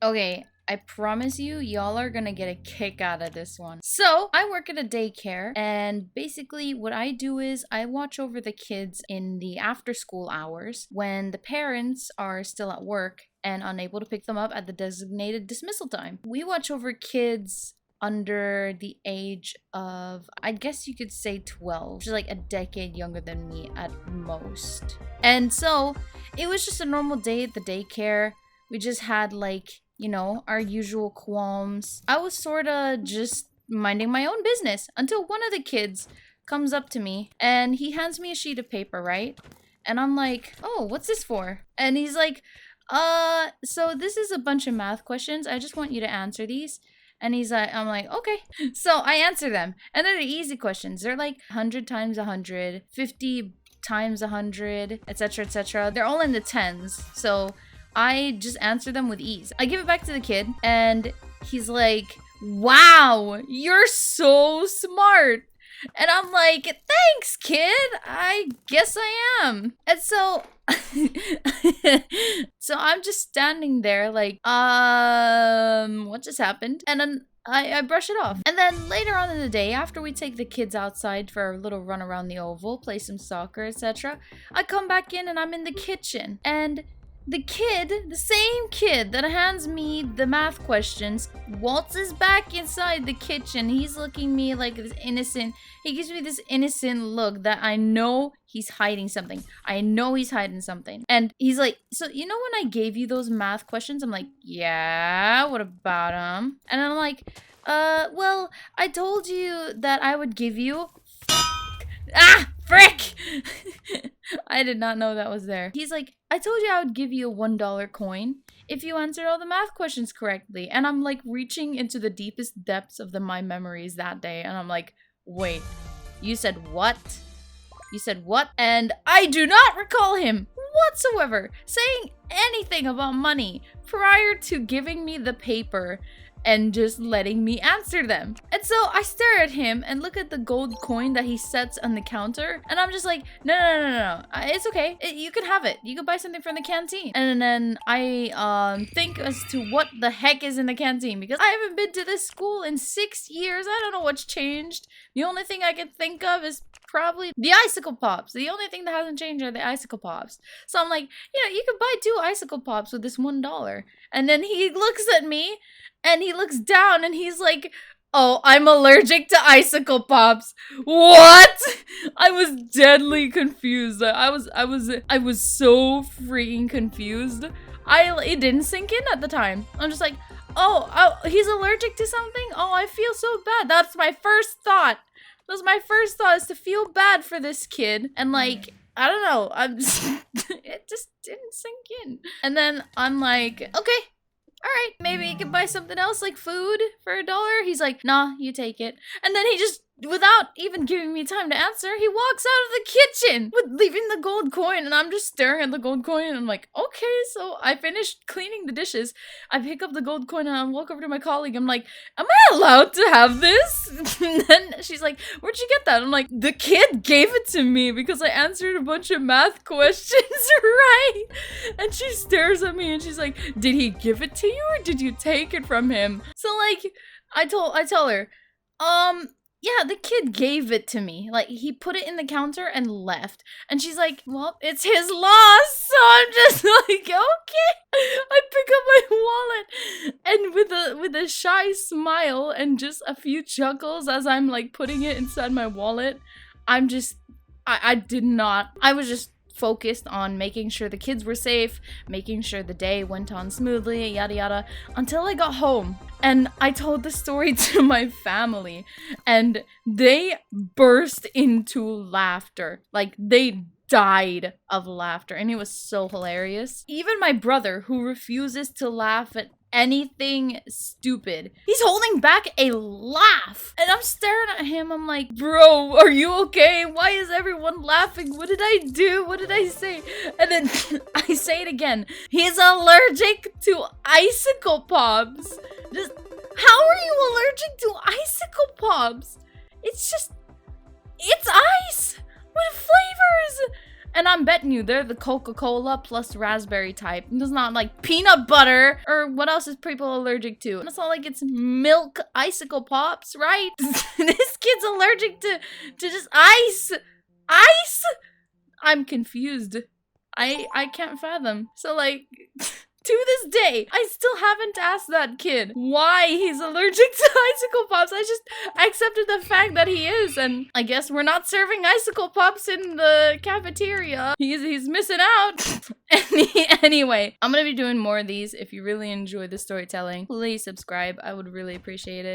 Okay, I promise you, y'all are gonna get a kick out of this one. So, I work at a daycare, and basically, what I do is I watch over the kids in the after school hours when the parents are still at work and unable to pick them up at the designated dismissal time. We watch over kids under the age of, I guess you could say 12, which is like a decade younger than me at most. And so, it was just a normal day at the daycare. We just had like, our usual qualms. I was sorta just minding my own business until one of the kids comes up to me and he hands me a sheet of paper, right? And I'm like, oh, what's this for? And he's like, so this is a bunch of math questions. I just want you to answer these. And I'm like, okay. So I answer them. And they're the easy questions. They're like 100 times 100, 50 times 100, etc., etc. They're all in the tens. So I just answer them with ease. I give it back to the kid, and he's like, wow, you're so smart. And I'm like, thanks, kid. I guess I am. And so, so I'm just standing there like, what just happened? And then I brush it off. And then later on in the day, after we take the kids outside for a little run around the oval, play some soccer, etc., I come back in and I'm in the kitchen. And the same kid that hands me the math questions, waltzes back inside the kitchen. He's looking me like this innocent. He gives me this innocent look that I know he's hiding something. I know he's hiding something. And he's like, so you know when I gave you those math questions? I'm like, yeah, what about them? And I'm like, well, I told you that I would give you... Ah, frick! I did not know that was there. He's like, I told you I would give you a $1 coin if you answered all the math questions correctly. And I'm like reaching into the deepest depths of my memories that day. And I'm like, wait, you said what? You said what? And I do not recall him whatsoever saying anything about money prior to giving me the paper and just letting me answer them. And so I stare at him and look at the gold coin that he sets on the counter, and I'm just like, no. It's okay. You can have it. You can buy something from the canteen. And then I think as to what the heck is in the canteen, because I haven't been to this school in 6 years. I don't know what's changed. The only thing I can think of is probably the icicle pops. The only thing that hasn't changed are the icicle pops. So I'm like, you can buy 2 icicle pops with this $1. And then he looks at me and he looks down and he's like, oh, I'm allergic to icicle pops. What? I was deadly confused. I was so freaking confused. It didn't sink in at the time. I'm just like, oh, he's allergic to something? Oh, I feel so bad. That's my first thought. That was my first thought, is to feel bad for this kid. And like, I don't know. It just didn't sink in. And then I'm like, okay. All right, maybe you can buy something else like food for $1. He's like, nah, you take it. And then he just, without even giving me time to answer, he walks out of the kitchen with leaving the gold coin. And I'm just staring at the gold coin and I'm like, okay. So I finished cleaning the dishes. I pick up the gold coin and I walk over to my colleague. I'm like, am I allowed to have this? And then she's like, where'd you get that? I'm like, the kid gave it to me because I answered a bunch of math questions right. And she stares at me and she's like, did he give it to you or did you take it from him? So like, I tell her, yeah, the kid gave it to me. Like, he put it in the counter and left. And she's like, well, it's his loss. So I'm just like, okay. I pick up my wallet and with a shy smile and just a few chuckles as I'm like putting it inside my wallet, I was just focused on making sure the kids were safe, making sure the day went on smoothly, yada yada, until I got home. And I told the story to my family, and they burst into laughter. Like, they died of laughter, and it was so hilarious. Even my brother, who refuses to laugh at anything stupid, he's holding back a laugh. And I'm staring at him. I'm like, bro, are you okay? Why is everyone laughing? What did I do? What did I say? And then I say it again. He's allergic to icicle pops. Just, how are you allergic to icicle pops? It's ice with flavors. And I'm betting you they're the Coca-Cola plus raspberry type. It's not like peanut butter or what else is people allergic to. It's not like it's milk icicle pops, right? This kid's allergic to just ice. Ice? I'm confused. I can't fathom. So like to this day, I still haven't asked that kid why he's allergic to icicle pops. I just accepted the fact that he is, and I guess we're not serving icicle pops in the cafeteria. He's missing out. Anyway, I'm gonna be doing more of these. If you really enjoy the storytelling, please subscribe. I would really appreciate it.